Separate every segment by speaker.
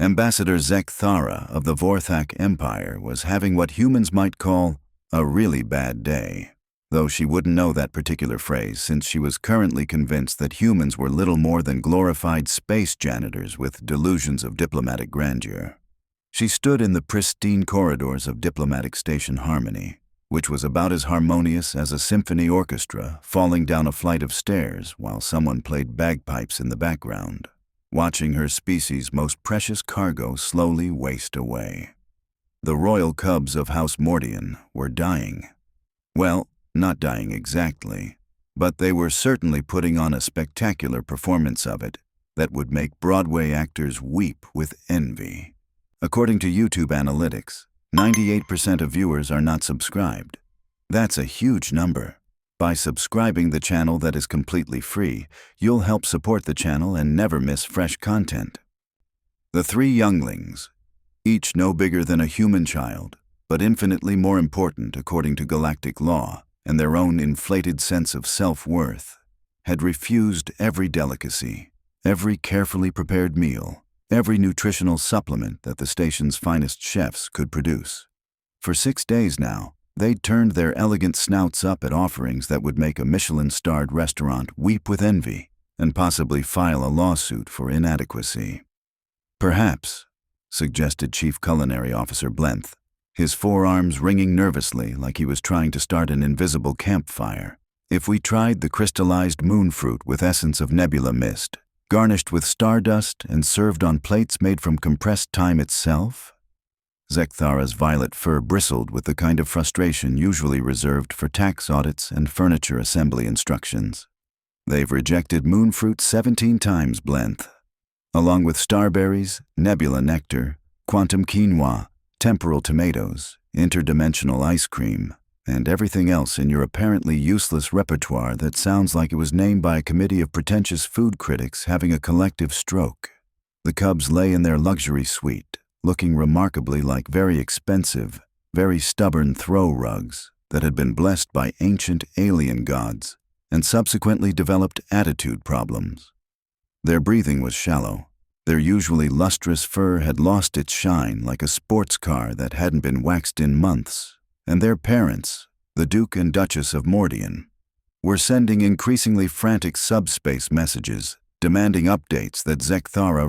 Speaker 1: Ambassador Zekthara of the Vorthak Empire was having what humans might call a really bad day, though she wouldn't know that particular phrase since she was currently convinced that humans were little more than glorified space janitors with delusions of diplomatic grandeur. She stood in the pristine corridors of Diplomatic Station Harmony, which was about as harmonious as a symphony orchestra falling down a flight of stairs while someone played bagpipes in the background, watching her species' most precious cargo slowly waste away. The royal cubs of House Mordian were dying. Well, not dying exactly, but they were certainly putting on a spectacular performance of it that would make Broadway actors weep with envy. According to YouTube analytics, 98% of viewers are not subscribed. That's a huge number. By subscribing the channel that is completely free, you'll help support the channel and never miss fresh content. The three younglings, each no bigger than a human child, but infinitely more important according to galactic law and their own inflated sense of self-worth, had refused every delicacy, every carefully prepared meal, every nutritional supplement that the station's finest chefs could produce. For 6 days now, they'd turned their elegant snouts up at offerings that would make a Michelin-starred restaurant weep with envy and possibly file a lawsuit for inadequacy. Perhaps, suggested Chief Culinary Officer Blenth, his forearms ringing nervously like he was trying to start an invisible campfire, if we tried the crystallized moon fruit with essence of nebula mist, garnished with stardust and served on plates made from compressed time itself? Zekthara's violet fur bristled with the kind of frustration usually reserved for tax audits and furniture assembly instructions. They've rejected moon fruit 17 times, Blenth, along with starberries, nebula nectar, quantum quinoa, temporal tomatoes, interdimensional ice cream, and everything else in your apparently useless repertoire that sounds like it was named by a committee of pretentious food critics having a collective stroke. The cubs lay in their luxury suite, looking remarkably like very expensive, very stubborn throw rugs that had been blessed by ancient alien gods and subsequently developed attitude problems. Their breathing was shallow. Their usually lustrous fur had lost its shine like a sports car that hadn't been waxed in months, and their parents, the Duke and Duchess of Mordian, were sending increasingly frantic subspace messages demanding updates that Zekthara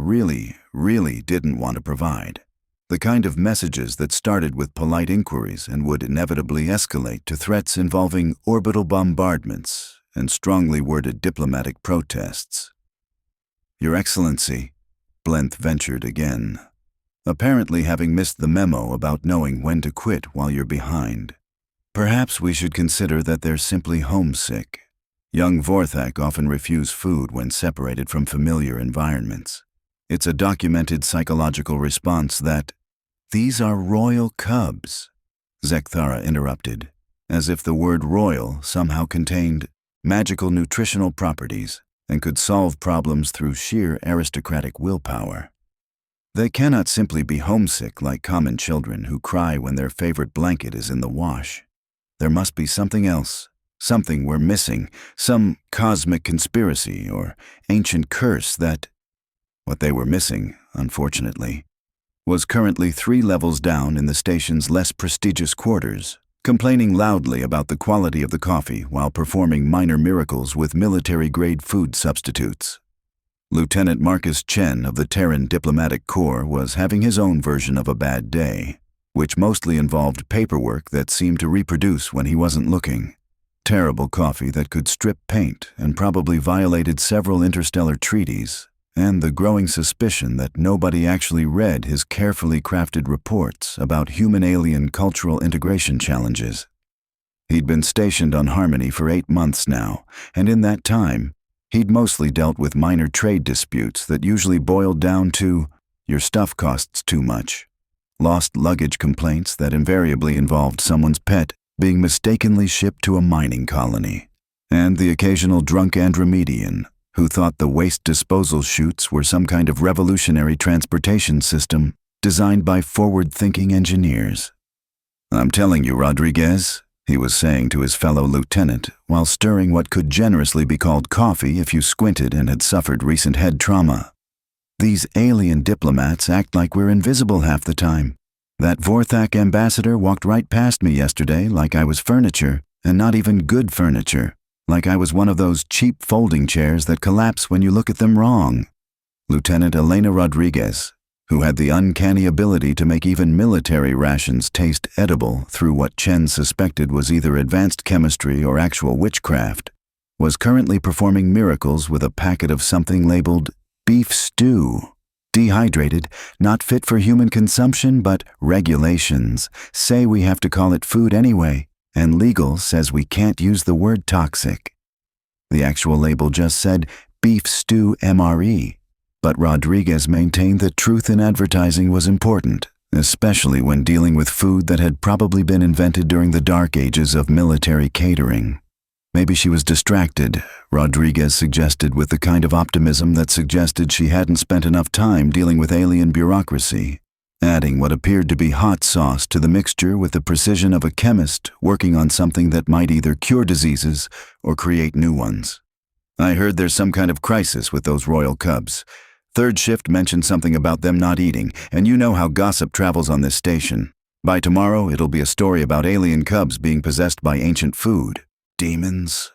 Speaker 1: really didn't want to provide. The kind of messages that started with polite inquiries and would inevitably escalate to threats involving orbital bombardments and strongly worded diplomatic protests. Your Excellency, Blenth ventured again, apparently having missed the memo about knowing when to quit while you're behind. Perhaps we should consider that they're simply homesick. Young Vorthak often refuse food when separated from familiar environments. It's a documented psychological response that, "These are royal cubs," Zekthara interrupted, as if the word royal somehow contained magical nutritional properties and could solve problems through sheer aristocratic willpower. They cannot simply be homesick like common children who cry when their favorite blanket is in the wash. There must be something else, something we're missing, some cosmic conspiracy or ancient curse that... What they were missing, unfortunately, was currently 3 levels down in the station's less prestigious quarters, complaining loudly about the quality of the coffee while performing minor miracles with military-grade food substitutes. Lieutenant Marcus Chen of the Terran Diplomatic Corps was having his own version of a bad day, which mostly involved paperwork that seemed to reproduce when he wasn't looking. Terrible coffee that could strip paint and probably violated several interstellar treaties, and the growing suspicion that nobody actually read his carefully crafted reports about human-alien cultural integration challenges. He'd been stationed on Harmony for 8 months now, and in that time, he'd mostly dealt with minor trade disputes that usually boiled down to, your stuff costs too much, lost luggage complaints that invariably involved someone's pet being mistakenly shipped to a mining colony, and the occasional drunk Andromedian who thought the waste disposal chutes were some kind of revolutionary transportation system designed by forward-thinking engineers. "I'm telling you, Rodriguez," he was saying to his fellow lieutenant while stirring what could generously be called coffee if you squinted and had suffered recent head trauma. These alien diplomats act like we're invisible half the time. That Vorthak ambassador walked right past me yesterday like I was furniture, and not even good furniture, like I was one of those cheap folding chairs that collapse when you look at them wrong. Lieutenant Elena Rodriguez, who had the uncanny ability to make even military rations taste edible through what Chen suspected was either advanced chemistry or actual witchcraft, was currently performing miracles with a packet of something labeled beef stew. Dehydrated, not fit for human consumption, but regulations say we have to call it food anyway, and legal says we can't use the word toxic. The actual label just said beef stew MRE, but Rodriguez maintained that truth in advertising was important, especially when dealing with food that had probably been invented during the dark ages of military catering. Maybe she was distracted, Rodriguez suggested with the kind of optimism that suggested she hadn't spent enough time dealing with alien bureaucracy, adding what appeared to be hot sauce to the mixture with the precision of a chemist working on something that might either cure diseases or create new ones. I heard there's some kind of crisis with those royal cubs. Third shift mentioned something about them not eating, and you know how gossip travels on this station. By tomorrow, it'll be a story about alien cubs being possessed by ancient food. Demons?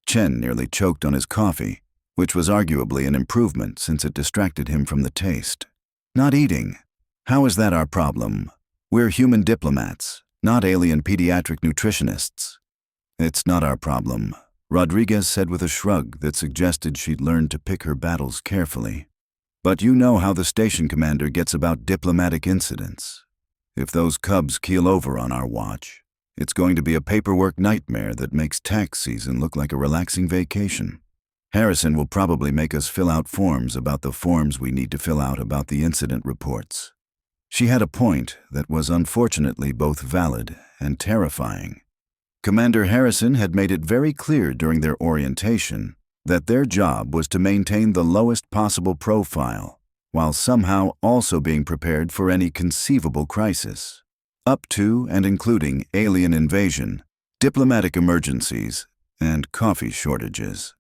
Speaker 1: Chen nearly choked on his coffee, which was arguably an improvement since it distracted him from the taste. Not eating? How is that our problem? We're human diplomats, not alien pediatric nutritionists. It's not our problem, Rodriguez said with a shrug that suggested she'd learned to pick her battles carefully. But you know how the station commander gets about diplomatic incidents. If those cubs keel over on our watch, it's going to be a paperwork nightmare that makes tax season look like a relaxing vacation. Harrison will probably make us fill out forms about the forms we need to fill out about the incident reports. She had a point that was unfortunately both valid and terrifying. Commander Harrison had made it very clear during their orientation that their job was to maintain the lowest possible profile, while somehow also being prepared for any conceivable crisis, up to and including alien invasion, diplomatic emergencies, and coffee shortages.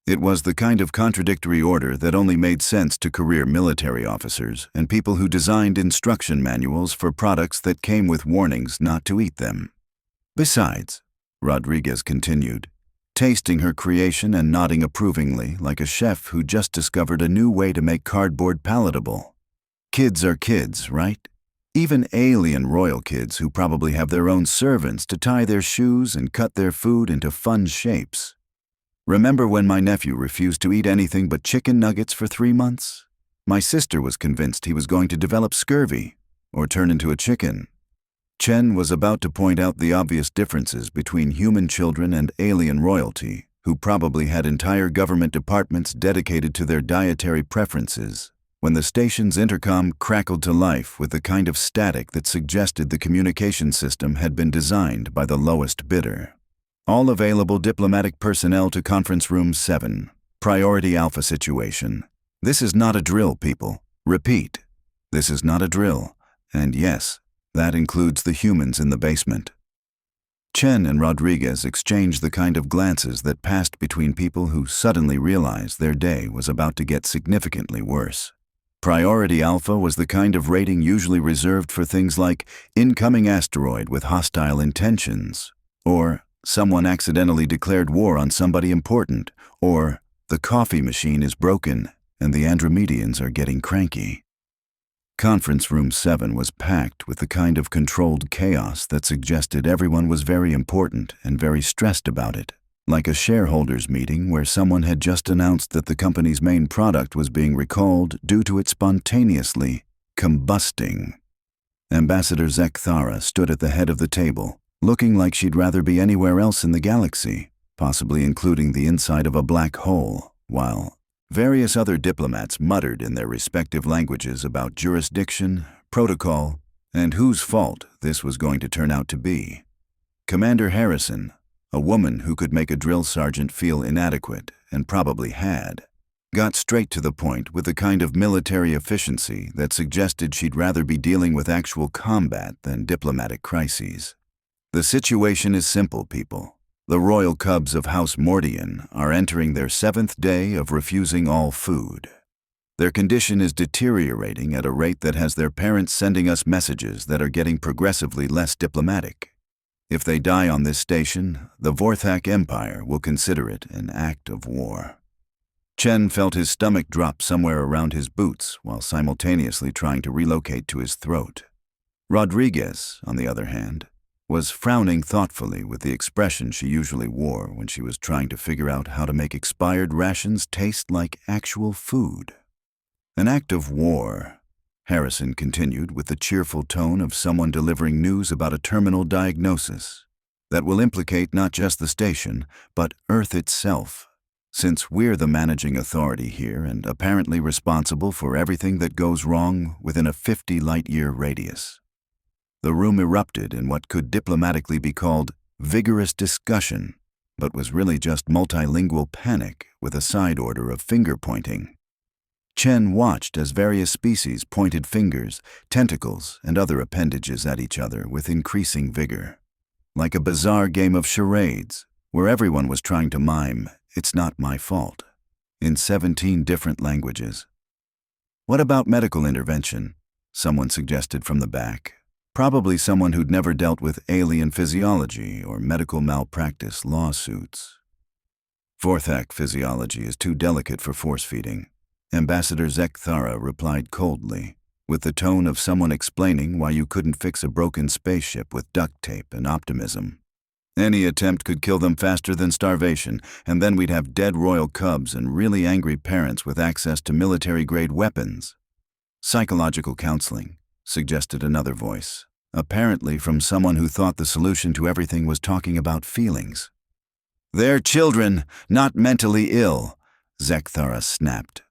Speaker 1: It was the kind of contradictory order that only made sense to career military officers and people who designed instruction manuals for products that came with warnings not to eat them. Besides, Rodriguez continued, tasting her creation and nodding approvingly like a chef who just discovered a new way to make cardboard palatable. Kids are kids, right? Even alien royal kids who probably have their own servants to tie their shoes and cut their food into fun shapes. Remember when my nephew refused to eat anything but chicken nuggets for 3 months? My sister was convinced he was going to develop scurvy or turn into a chicken. Chen was about to point out the obvious differences between human children and alien royalty, who probably had entire government departments dedicated to their dietary preferences, when the station's intercom crackled to life with the kind of static that suggested the communication system had been designed by the lowest bidder. All available diplomatic personnel to Conference Room 7. Priority Alpha situation. This is not a drill, people. Repeat. This is not a drill. And yes, that includes the humans in the basement. Chen and Rodriguez exchanged the kind of glances that passed between people who suddenly realized their day was about to get significantly worse. Priority Alpha was the kind of rating usually reserved for things like incoming asteroid with hostile intentions, or someone accidentally declared war on somebody important, or the coffee machine is broken and the Andromedians are getting cranky. Conference Room 7 was packed with the kind of controlled chaos that suggested everyone was very important and very stressed about it, like a shareholders meeting where someone had just announced that the company's main product was being recalled due to it spontaneously combusting. Ambassador Zekthara stood at the head of the table, looking like she'd rather be anywhere else in the galaxy, possibly including the inside of a black hole, while various other diplomats muttered in their respective languages about jurisdiction, protocol, and whose fault this was going to turn out to be. Commander Harrison, a woman who could make a drill sergeant feel inadequate, and probably had, got straight to the point with the kind of military efficiency that suggested she'd rather be dealing with actual combat than diplomatic crises. The situation is simple, people. The royal cubs of House Mordian are entering their 7th day of refusing all food. Their condition is deteriorating at a rate that has their parents sending us messages that are getting progressively less diplomatic. If they die on this station, the Vorthak Empire will consider it an act of war." Chen felt his stomach drop somewhere around his boots while simultaneously trying to relocate to his throat. Rodriguez, on the other hand, was frowning thoughtfully with the expression she usually wore when she was trying to figure out how to make expired rations taste like actual food. "An act of war," Harrison continued with the cheerful tone of someone delivering news about a terminal diagnosis that will implicate not just the station, but Earth itself, since we're the managing authority here and apparently responsible for everything that goes wrong within a 50 light-year radius. The room erupted in what could diplomatically be called vigorous discussion, but was really just multilingual panic with a side order of finger-pointing. Chen watched as various species pointed fingers, tentacles, and other appendages at each other with increasing vigor. Like a bizarre game of charades, where everyone was trying to mime, "It's not my fault," in 17 different languages. "What about medical intervention?" someone suggested from the back. Probably someone who'd never dealt with alien physiology or medical malpractice lawsuits. "Vorthak physiology is too delicate for force-feeding," Ambassador Zekthara replied coldly, with the tone of someone explaining why you couldn't fix a broken spaceship with duct tape and optimism. "Any attempt could kill them faster than starvation, and then we'd have dead royal cubs and really angry parents with access to military-grade weapons." "Psychological counseling," suggested another voice, apparently from someone who thought the solution to everything was talking about feelings. "They're children, not mentally ill," Zekthara snapped.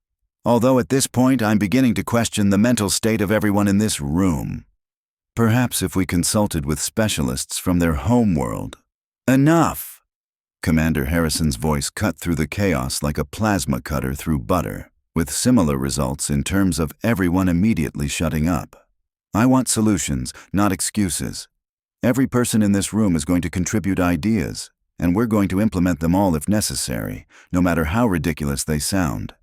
Speaker 1: "Although at this point I'm beginning to question the mental state of everyone in this room. Perhaps if we consulted with specialists from their home world." "Enough!" Commander Harrison's voice cut through the chaos like a plasma cutter through butter, with similar results in terms of everyone immediately shutting up. "I want solutions, not excuses. Every person in this room is going to contribute ideas, and we're going to implement them all if necessary, no matter how ridiculous they sound.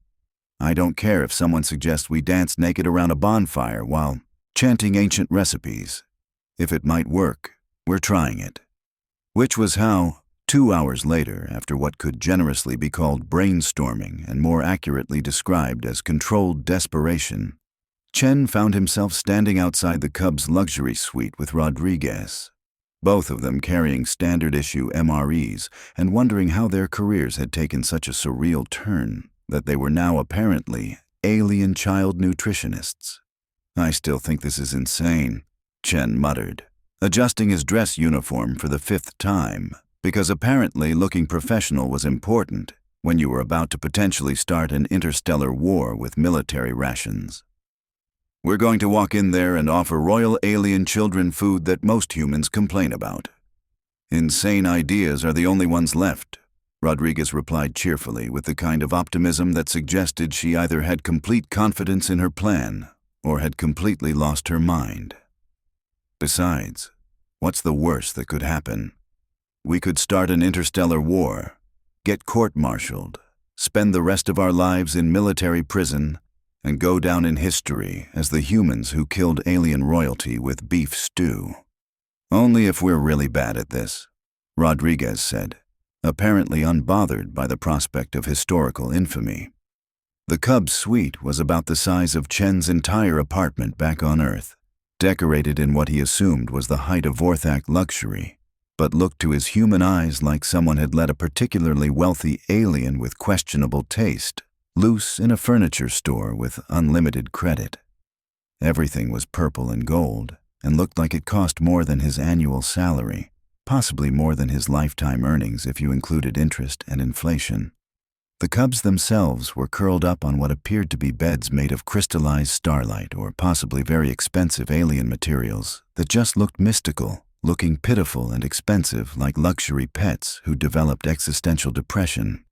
Speaker 1: I don't care if someone suggests we dance naked around a bonfire while chanting ancient recipes. If it might work, we're trying it." Which was how, 2 hours later, after what could generously be called brainstorming and more accurately described as controlled desperation, Chen found himself standing outside the Cubs' luxury suite with Rodriguez, both of them carrying standard-issue MREs and wondering how their careers had taken such a surreal turn that they were now apparently alien child nutritionists. "I still think this is insane," Chen muttered, adjusting his dress uniform for the 5th time, because apparently looking professional was important when you were about to potentially start an interstellar war with military rations. "We're going to walk in there and offer royal alien children food that most humans complain about. Insane ideas are the only ones left," Rodriguez replied cheerfully with the kind of optimism that suggested she either had complete confidence in her plan or had completely lost her mind. "Besides, what's the worst that could happen? We could start an interstellar war, get court-martialed, spend the rest of our lives in military prison, and go down in history as the humans who killed alien royalty with beef stew. Only if we're really bad at this," Rodriguez said, apparently unbothered by the prospect of historical infamy. The Cubs' suite was about the size of Chen's entire apartment back on Earth, decorated in what he assumed was the height of Vorthak luxury, but looked to his human eyes like someone had let a particularly wealthy alien with questionable taste loose in a furniture store with unlimited credit. Everything was purple and gold and looked like it cost more than his annual salary, possibly more than his lifetime earnings if you included interest and inflation. The Cubs themselves were curled up on what appeared to be beds made of crystallized starlight or possibly very expensive alien materials that just looked mystical, looking pitiful and expensive like luxury pets who developed existential depression.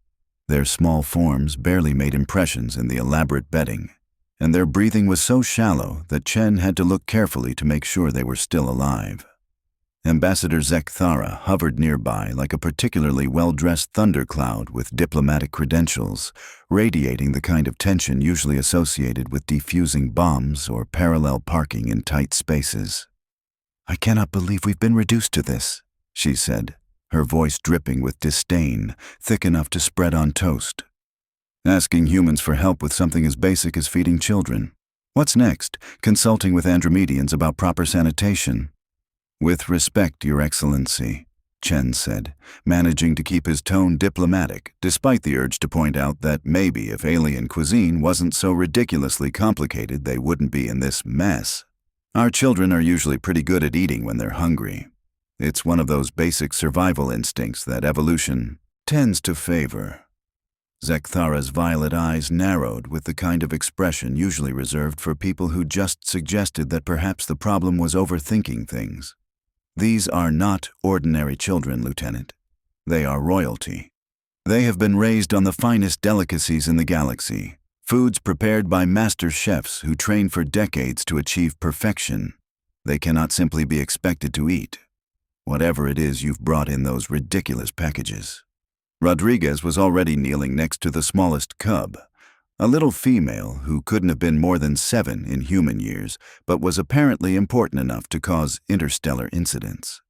Speaker 1: Their small forms barely made impressions in the elaborate bedding, and their breathing was so shallow that Chen had to look carefully to make sure they were still alive. Ambassador Zekthara hovered nearby like a particularly well-dressed thundercloud with diplomatic credentials, radiating the kind of tension usually associated with defusing bombs or parallel parking in tight spaces. "I cannot believe we've been reduced to this," she said, her voice dripping with disdain, thick enough to spread on toast. Asking humans for help with something as basic as feeding children. What's next? Consulting with Andromedians about proper sanitation. "With respect, Your Excellency," Chen said, managing to keep his tone diplomatic, despite the urge to point out that maybe if alien cuisine wasn't so ridiculously complicated, they wouldn't be in this mess. "Our children are usually pretty good at eating when they're hungry. It's one of those basic survival instincts that evolution tends to favor." Zekthara's violet eyes narrowed with the kind of expression usually reserved for people who just suggested that perhaps the problem was overthinking things. "These are not ordinary children, Lieutenant. They are royalty. They have been raised on the finest delicacies in the galaxy, foods prepared by master chefs who train for decades to achieve perfection. They cannot simply be expected to eat whatever it is you've brought in those ridiculous packages." Rodriguez was already kneeling next to the smallest cub, a little female who couldn't have been more than 7 in human years, but was apparently important enough to cause interstellar incidents.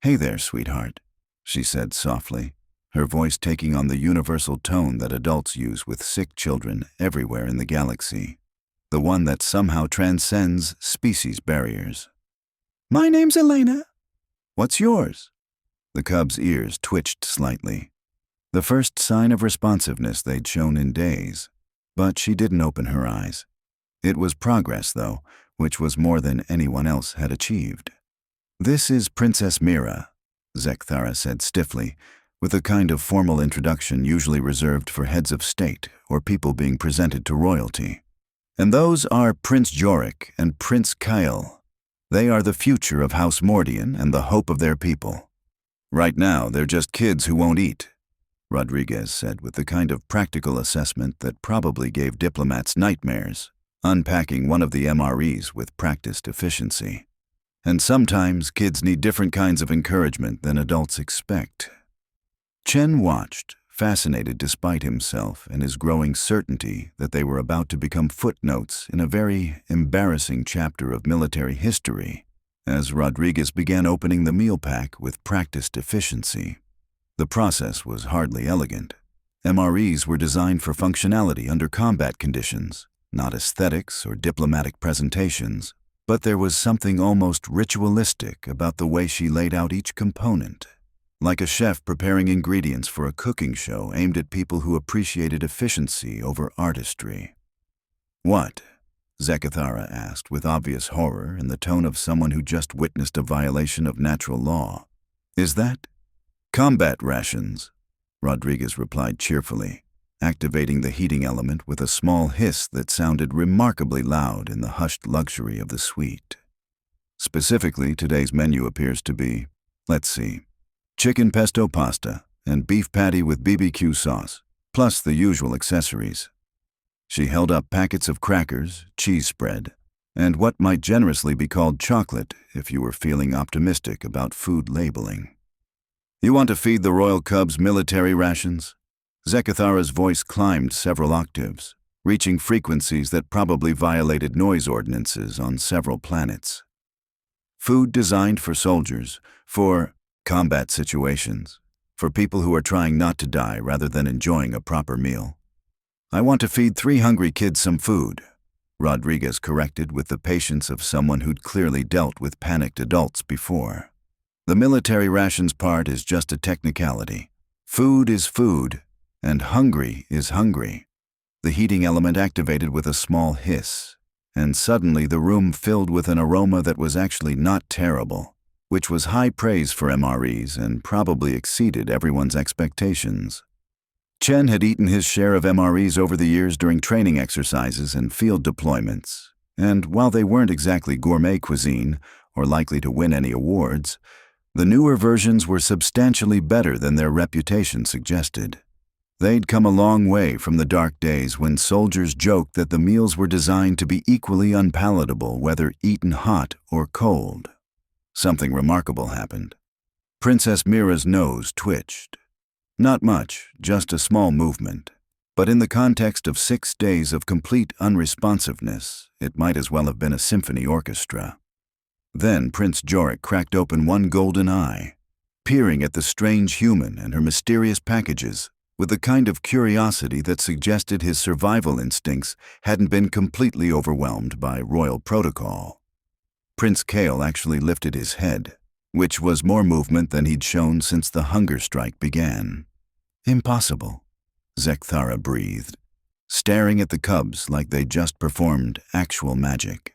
Speaker 1: "Hey there, sweetheart," she said softly, her voice taking on the universal tone that adults use with sick children everywhere in the galaxy, the one that somehow transcends species barriers. "My name's Elena. What's yours?" The cub's ears twitched slightly, the first sign of responsiveness they'd shown in days. But she didn't open her eyes. It was progress, though, which was more than anyone else had achieved. "This is Princess Mira," Zekthara said stiffly, with a kind of formal introduction usually reserved for heads of state or people being presented to royalty. "And those are Prince Jorik and Prince Kyle. They are the future of House Mordian and the hope of their people. Right now, they're just kids who won't eat," Rodriguez said with the kind of practical assessment that probably gave diplomats nightmares, unpacking one of the MREs with practiced efficiency. "And sometimes kids need different kinds of encouragement than adults expect." Chen watched, fascinated despite himself and his growing certainty that they were about to become footnotes in a very embarrassing chapter of military history, as Rodriguez began opening the meal pack with practiced efficiency. The process was hardly elegant. MREs were designed for functionality under combat conditions, not aesthetics or diplomatic presentations, but there was something almost ritualistic about the way she laid out each component, like a chef preparing ingredients for a cooking show aimed at people who appreciated efficiency over artistry. "What?" Zekthara asked with obvious horror in the tone of someone who just witnessed a violation of natural law. "Is that?" "Combat rations," Rodriguez replied cheerfully, activating the heating element with a small hiss that sounded remarkably loud in the hushed luxury of the suite. "Specifically, today's menu appears to be, let's see, chicken pesto pasta and beef patty with BBQ sauce, plus the usual accessories." She held up packets of crackers, cheese spread, and what might generously be called chocolate if you were feeling optimistic about food labeling. "You want to feed the royal cubs military rations?" Zekthara's voice climbed several octaves, reaching frequencies that probably violated noise ordinances on several planets. "Food designed for soldiers, for combat situations, for people who are trying not to die rather than enjoying a proper meal. I want to feed 3 hungry kids some food," Rodriguez corrected with the patience of someone who'd clearly dealt with panicked adults before. "The military rations part is just a technicality. Food is food, and hungry is hungry." The heating element activated with a small hiss, and suddenly the room filled with an aroma that was actually not terrible, which was high praise for MREs and probably exceeded everyone's expectations. Chen had eaten his share of MREs over the years during training exercises and field deployments, and while they weren't exactly gourmet cuisine or likely to win any awards, the newer versions were substantially better than their reputation suggested. They'd come a long way from the dark days when soldiers joked that the meals were designed to be equally unpalatable whether eaten hot or cold. something remarkable happened. Princess Mira's nose twitched. Not much, just a small movement. But in the context of 6 days of complete unresponsiveness, it might as well have been a symphony orchestra. Then Prince Jorik cracked open one golden eye, peering at the strange human and her mysterious packages with the kind of curiosity that suggested his survival instincts hadn't been completely overwhelmed by royal protocol. Prince Kale actually lifted his head, which was more movement than he'd shown since the hunger strike began. Impossible, Zekthara breathed, staring at the cubs like they'd just performed actual magic.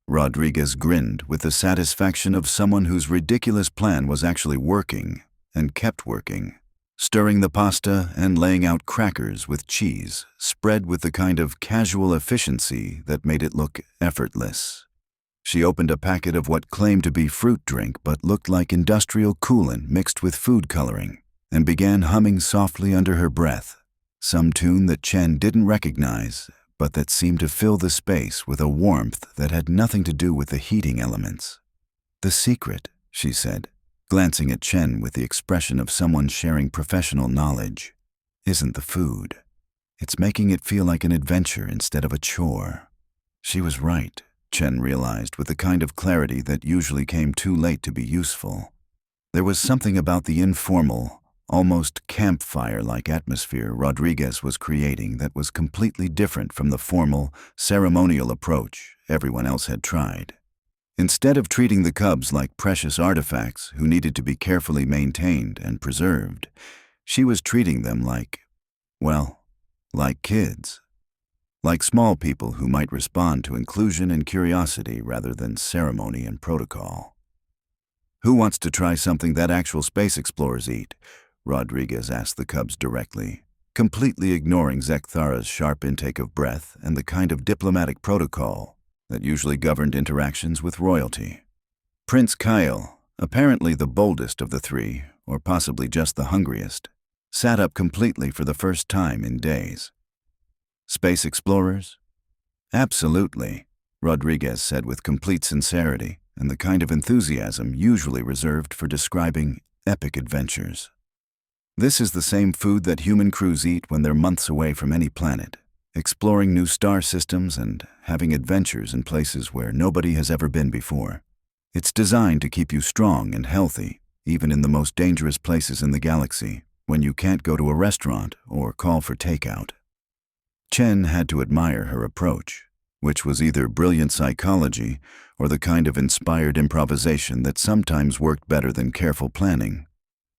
Speaker 1: Rodriguez grinned with the satisfaction of someone whose ridiculous plan was actually working, and kept working, stirring the pasta and laying out crackers with cheese, spread with the kind of casual efficiency that made it look effortless. She opened a packet of what claimed to be fruit drink but looked like industrial coolant mixed with food coloring, and began humming softly under her breath, some tune that Chen didn't recognize, but that seemed to fill the space with a warmth that had nothing to do with the heating elements. "The secret," she said, glancing at Chen with the expression of someone sharing professional knowledge, "isn't the food. It's making it feel like an adventure instead of a chore." She was right, Chen realized with the kind of clarity that usually came too late to be useful. There was something about the informal, almost campfire-like atmosphere Rodriguez was creating that was completely different from the formal, ceremonial approach everyone else had tried. Instead of treating the cubs like precious artifacts who needed to be carefully maintained and preserved, she was treating them like kids. Like small people who might respond to inclusion and curiosity rather than ceremony and protocol. "Who wants to try something that actual space explorers eat?" Rodriguez asked the cubs directly, completely ignoring Zekthara's sharp intake of breath and the kind of diplomatic protocol that usually governed interactions with royalty. Prince Kyle, apparently the boldest of the three, or possibly just the hungriest, sat up completely for the first time in days. "Space explorers?" "Absolutely," Rodriguez said with complete sincerity and the kind of enthusiasm usually reserved for describing epic adventures. "This is the same food that human crews eat when they're months away from any planet, exploring new star systems and having adventures in places where nobody has ever been before. It's designed to keep you strong and healthy, even in the most dangerous places in the galaxy, when you can't go to a restaurant or call for takeout." Chen had to admire her approach, which was either brilliant psychology or the kind of inspired improvisation that sometimes worked better than careful planning.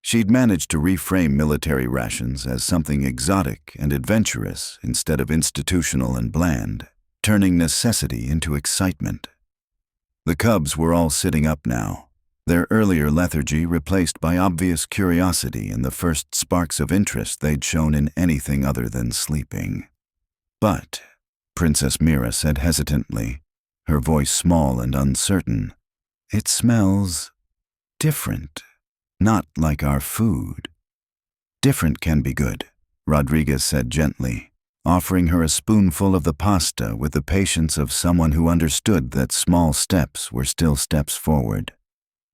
Speaker 1: She'd managed to reframe military rations as something exotic and adventurous instead of institutional and bland, turning necessity into excitement. The cubs were all sitting up now, their earlier lethargy replaced by obvious curiosity and the first sparks of interest they'd shown in anything other than sleeping. "But," Princess Mira said hesitantly, her voice small and uncertain, "it smells different, not like our food." "Different can be good," Rodriguez said gently, offering her a spoonful of the pasta with the patience of someone who understood that small steps were still steps forward.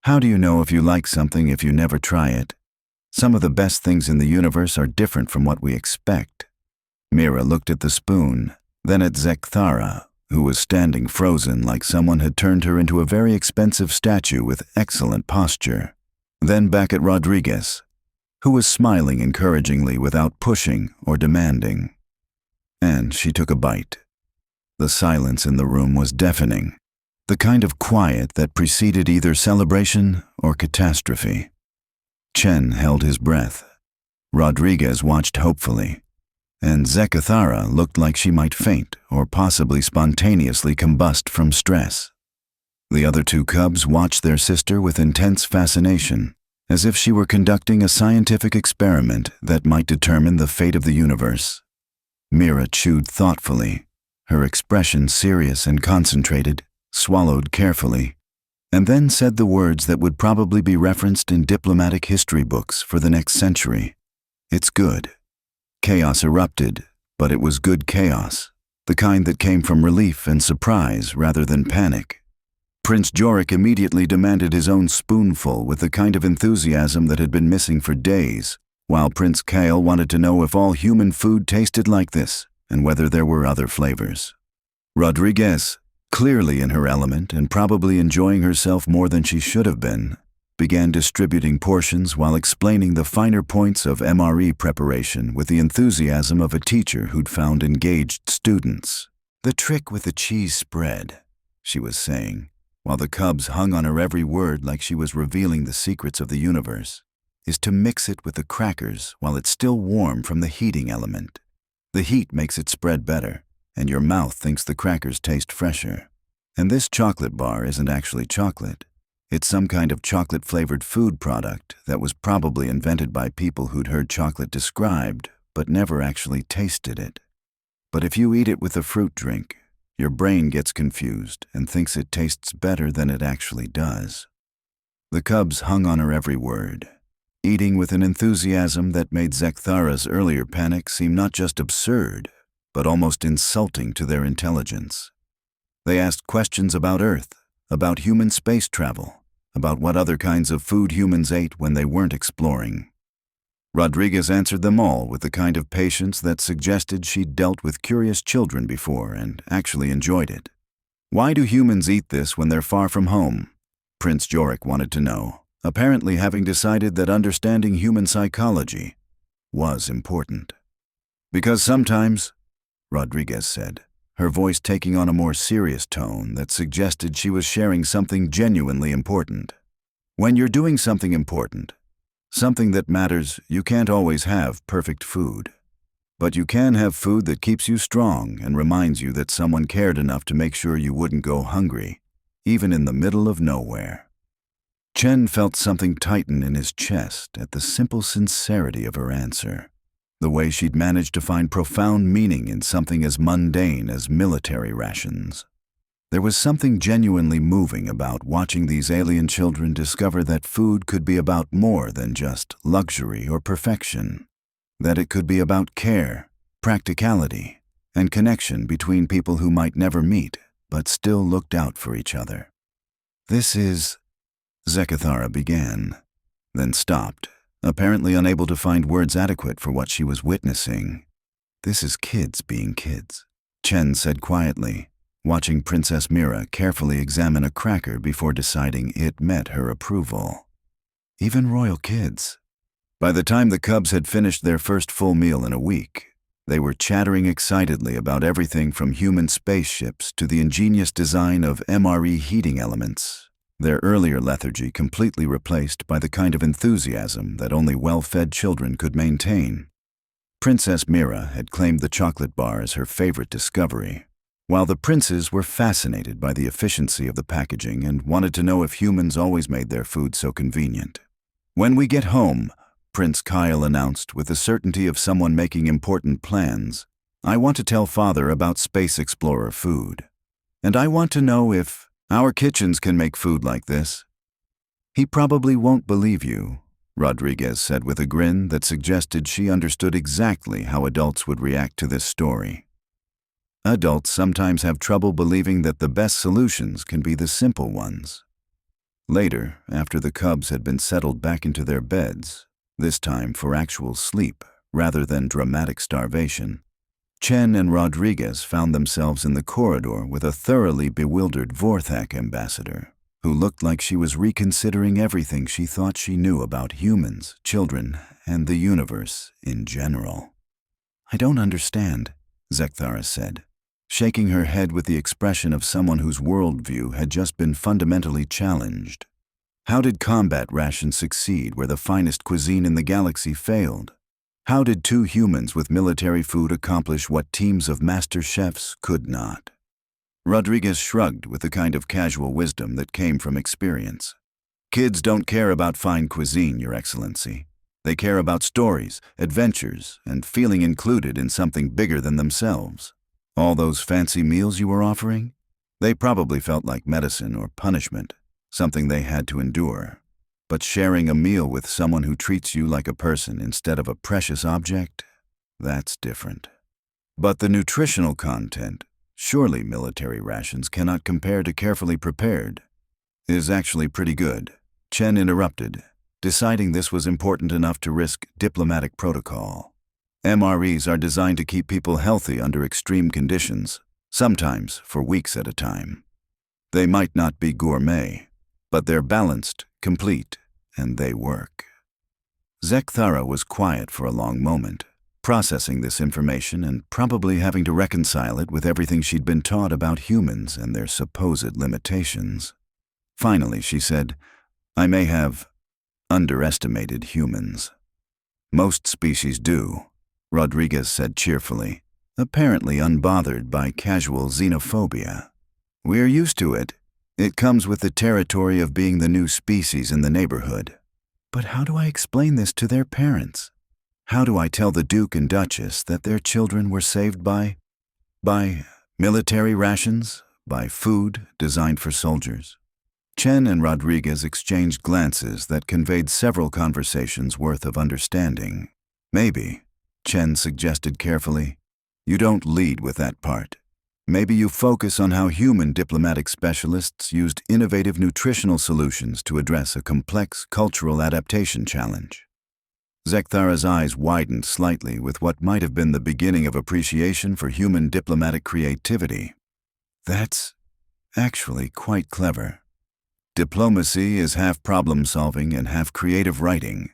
Speaker 1: "How do you know if you like something if you never try it? Some of the best things in the universe are different from what we expect." Mira looked at the spoon, then at Zekthara, who was standing frozen like someone had turned her into a very expensive statue with excellent posture, then back at Rodriguez, who was smiling encouragingly without pushing or demanding. And she took a bite. The silence in the room was deafening, the kind of quiet that preceded either celebration or catastrophe. Chen held his breath. Rodriguez watched hopefully, and Zekthara looked like she might faint or possibly spontaneously combust from stress. The other two cubs watched their sister with intense fascination, as if she were conducting a scientific experiment that might determine the fate of the universe. Mira chewed thoughtfully, her expression serious and concentrated, swallowed carefully, and then said the words that would probably be referenced in diplomatic history books for the next century. "It's good." Chaos erupted, but it was good chaos, the kind that came from relief and surprise rather than panic. Prince Jorik immediately demanded his own spoonful with the kind of enthusiasm that had been missing for days, while Prince Kale wanted to know if all human food tasted like this and whether there were other flavors. Rodriguez, clearly in her element and probably enjoying herself more than she should have been, began distributing portions while explaining the finer points of MRE preparation with the enthusiasm of a teacher who'd found engaged students. "The trick with the cheese spread," she was saying, while the cubs hung on her every word like she was revealing the secrets of the universe, "is to mix it with the crackers while it's still warm from the heating element. The heat makes it spread better, and your mouth thinks the crackers taste fresher. And this chocolate bar isn't actually chocolate. It's some kind of chocolate-flavored food product that was probably invented by people who'd heard chocolate described but never actually tasted it. But if you eat it with a fruit drink, your brain gets confused and thinks it tastes better than it actually does." The cubs hung on her every word, eating with an enthusiasm that made Zekthara's earlier panic seem not just absurd, but almost insulting to their intelligence. They asked questions about Earth, about human space travel, about what other kinds of food humans ate when they weren't exploring. Rodriguez answered them all with the kind of patience that suggested she'd dealt with curious children before and actually enjoyed it. "Why do humans eat this when they're far from home?" Prince Jorik wanted to know, apparently having decided that understanding human psychology was important. "Because sometimes," Rodriguez said, her voice taking on a more serious tone that suggested she was sharing something genuinely important. "When you're doing something important, something that matters, you can't always have perfect food. But you can have food that keeps you strong and reminds you that someone cared enough to make sure you wouldn't go hungry, even in the middle of nowhere." Chen felt something tighten in his chest at the simple sincerity of her answer. The way she'd managed to find profound meaning in something as mundane as military rations. There was something genuinely moving about watching these alien children discover that food could be about more than just luxury or perfection, that it could be about care, practicality, and connection between people who might never meet but still looked out for each other. "This is," Zekthara began, then stopped, apparently unable to find words adequate for what she was witnessing. "This is kids being kids," Chen said quietly, watching Princess Mira carefully examine a cracker before deciding it met her approval. "Even royal kids." By the time the cubs had finished their first full meal in a week, they were chattering excitedly about everything from human spaceships to the ingenious design of MRE heating elements, their earlier lethargy completely replaced by the kind of enthusiasm that only well-fed children could maintain. Princess Mira had claimed the chocolate bar as her favorite discovery, while the princes were fascinated by the efficiency of the packaging and wanted to know if humans always made their food so convenient. "When we get home," Prince Kyle announced with the certainty of someone making important plans, "I want to tell Father about Space Explorer food. And I want to know if our kitchens can make food like this." "He probably won't believe you," Rodriguez said with a grin that suggested she understood exactly how adults would react to this story. Adults sometimes have trouble believing that the best solutions can be the simple ones. Later, after the cubs had been settled back into their beds, this time for actual sleep rather than dramatic starvation, Chen and Rodriguez found themselves in the corridor with a thoroughly bewildered Vorthak ambassador, who looked like she was reconsidering everything she thought she knew about humans, children, and the universe in general. "I don't understand," Zekthara said, shaking her head with the expression of someone whose worldview had just been fundamentally challenged. "How did combat rations succeed where the finest cuisine in the galaxy failed? How did two humans with military food accomplish what teams of master chefs could not?" Rodriguez shrugged with the kind of casual wisdom that came from experience. "Kids don't care about fine cuisine, Your Excellency. They care about stories, adventures, and feeling included in something bigger than themselves. All those fancy meals you were offering? They probably felt like medicine or punishment, something they had to endure. But sharing a meal with someone who treats you like a person instead of a precious object, that's different. But the nutritional content, surely military rations cannot compare to carefully prepared, is actually pretty good, Chen interrupted, deciding this was important enough to risk diplomatic protocol. MREs are designed to keep people healthy under extreme conditions, sometimes for weeks at a time. They might not be gourmet, but they're balanced, complete, and they work. Zekthara was quiet for a long moment, processing this information and probably having to reconcile it with everything she'd been taught about humans and their supposed limitations. Finally, she said, "I may have underestimated humans." "Most species do," Rodriguez said cheerfully, apparently unbothered by casual xenophobia. "We're used to it. It comes with the territory of being the new species in the neighborhood. But how do I explain this to their parents? How do I tell the Duke and Duchess that their children were saved by military rations, by food designed for soldiers?" Chen and Rodriguez exchanged glances that conveyed several conversations worth of understanding. "Maybe," Chen suggested carefully, "you don't lead with that part. Maybe you focus on how human diplomatic specialists used innovative nutritional solutions to address a complex cultural adaptation challenge." Zekthara's eyes widened slightly with what might have been the beginning of appreciation for human diplomatic creativity. "That's actually quite clever. Diplomacy is half problem-solving and half creative writing,"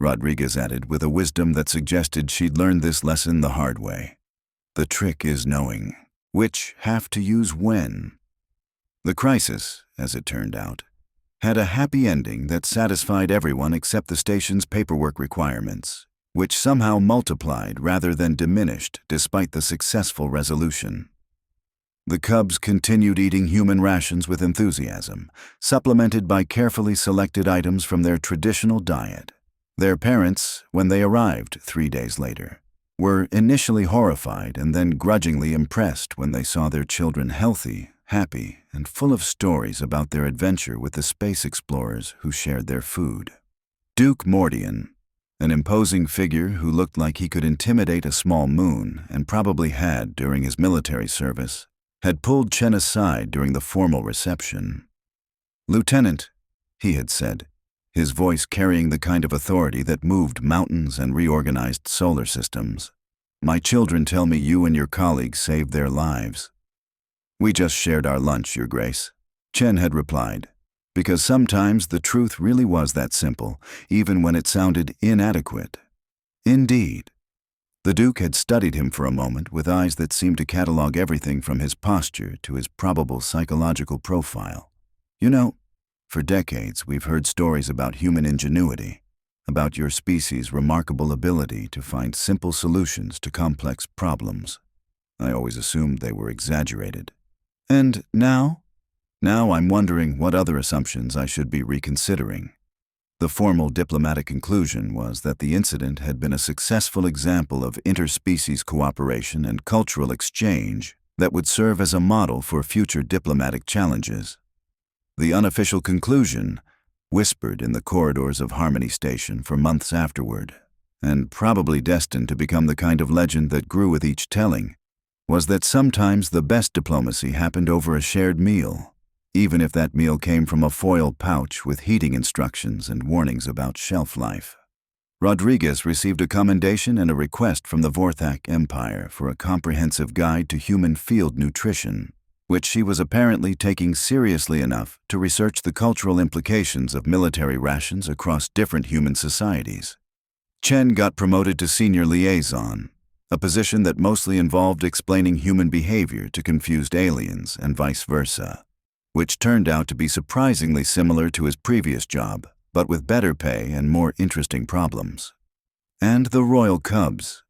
Speaker 1: Rodriguez added with a wisdom that suggested she'd learned this lesson the hard way. "The trick is knowing which half to use when." The crisis, as it turned out, had a happy ending that satisfied everyone except the station's paperwork requirements, which somehow multiplied rather than diminished despite the successful resolution. The cubs continued eating human rations with enthusiasm, supplemented by carefully selected items from their traditional diet. Their parents, when they arrived 3 days later, were initially horrified and then grudgingly impressed when they saw their children healthy, happy, and full of stories about their adventure with the space explorers who shared their food. Duke Mordian, an imposing figure who looked like he could intimidate a small moon and probably had during his military service, had pulled Chen aside during the formal reception. "Lieutenant," he had said, his voice carrying the kind of authority that moved mountains and reorganized solar systems, "my children tell me you and your colleagues saved their lives." "We just shared our lunch, Your Grace," Chen had replied, because sometimes the truth really was that simple, even when it sounded inadequate. Indeed. The Duke had studied him for a moment with eyes that seemed to catalog everything from his posture to his probable psychological profile. "You know, for decades we've heard stories about human ingenuity, about your species' remarkable ability to find simple solutions to complex problems. I always assumed they were exaggerated. And now I'm wondering what other assumptions I should be reconsidering." The formal diplomatic conclusion was that the incident had been a successful example of interspecies cooperation and cultural exchange that would serve as a model for future diplomatic challenges. The unofficial conclusion, whispered in the corridors of Harmony Station for months afterward, and probably destined to become the kind of legend that grew with each telling, was that sometimes the best diplomacy happened over a shared meal, even if that meal came from a foil pouch with heating instructions and warnings about shelf life. Rodriguez received a commendation and a request from the Vorthak Empire for a comprehensive guide to human field nutrition, which she was apparently taking seriously enough to research the cultural implications of military rations across different human societies. Chen got promoted to senior liaison, a position that mostly involved explaining human behavior to confused aliens and vice versa, which turned out to be surprisingly similar to his previous job, but with better pay and more interesting problems. And the royal cubs.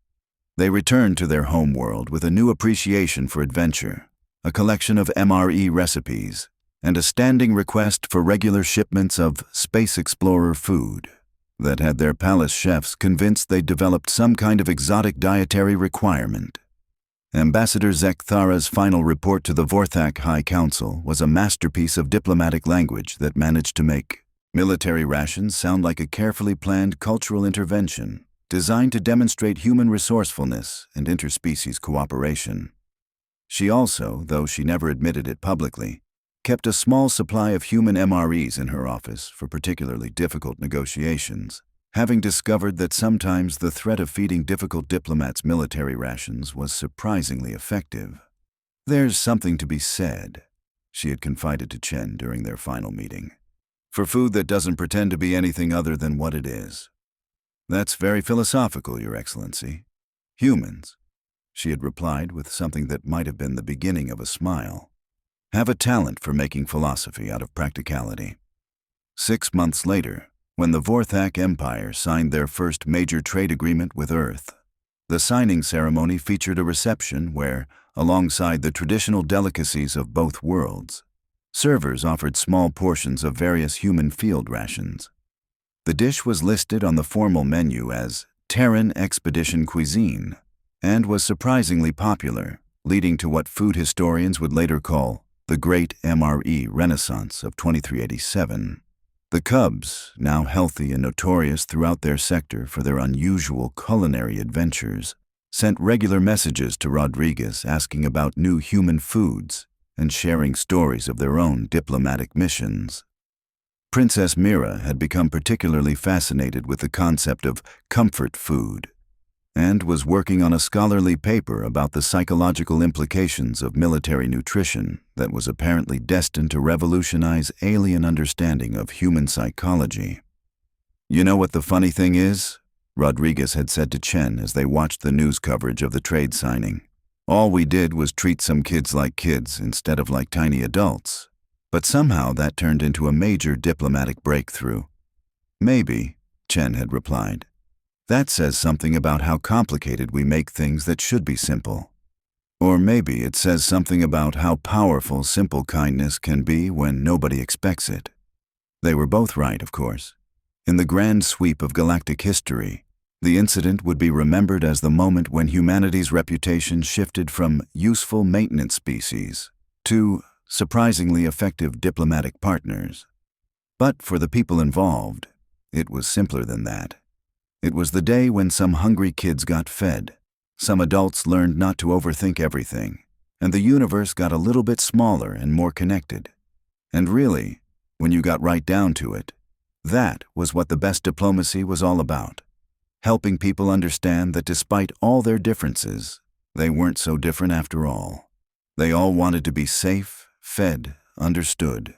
Speaker 1: They returned to their home world with a new appreciation for adventure, a collection of MRE recipes, and a standing request for regular shipments of Space Explorer food that had their palace chefs convinced they'd developed some kind of exotic dietary requirement. Ambassador Zekthara's final report to the Vorthak High Council was a masterpiece of diplomatic language that managed to make military rations sound like a carefully planned cultural intervention designed to demonstrate human resourcefulness and interspecies cooperation. She also, though she never admitted it publicly, kept a small supply of human MREs in her office for particularly difficult negotiations, having discovered that sometimes the threat of feeding difficult diplomats military rations was surprisingly effective. "There's something to be said," she had confided to Chen during their final meeting, "for food that doesn't pretend to be anything other than what it is." "That's very philosophical, Your Excellency. Humans," she had replied with something that might have been the beginning of a smile, "have a talent for making philosophy out of practicality." 6 months later, when the Vorthak Empire signed their first major trade agreement with Earth, the signing ceremony featured a reception where, alongside the traditional delicacies of both worlds, servers offered small portions of various human field rations. The dish was listed on the formal menu as Terran Expedition Cuisine and was surprisingly popular, leading to what food historians would later call the Great MRE Renaissance of 2387. The Cubs, now healthy and notorious throughout their sector for their unusual culinary adventures, sent regular messages to Rodriguez asking about new human foods and sharing stories of their own diplomatic missions. Princess Mira had become particularly fascinated with the concept of comfort food and was working on a scholarly paper about the psychological implications of military nutrition that was apparently destined to revolutionize alien understanding of human psychology. "You know what the funny thing is?" Rodriguez had said to Chen as they watched the news coverage of the trade signing. "All we did was treat some kids like kids instead of like tiny adults. But somehow that turned into a major diplomatic breakthrough." "Maybe," Chen had replied. "That says something about how complicated we make things that should be simple. Or maybe it says something about how powerful simple kindness can be when nobody expects it." They were both right, of course. In the grand sweep of galactic history, the incident would be remembered as the moment when humanity's reputation shifted from useful maintenance species to surprisingly effective diplomatic partners. But for the people involved, it was simpler than that. It was the day when some hungry kids got fed, some adults learned not to overthink everything, and the universe got a little bit smaller and more connected. And really, when you got right down to it, that was what the best diplomacy was all about. Helping people understand that despite all their differences, they weren't so different after all. They all wanted to be safe, fed, understood,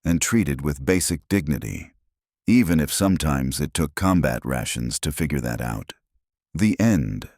Speaker 1: and treated with basic dignity, even if sometimes it took combat rations to figure that out. The end.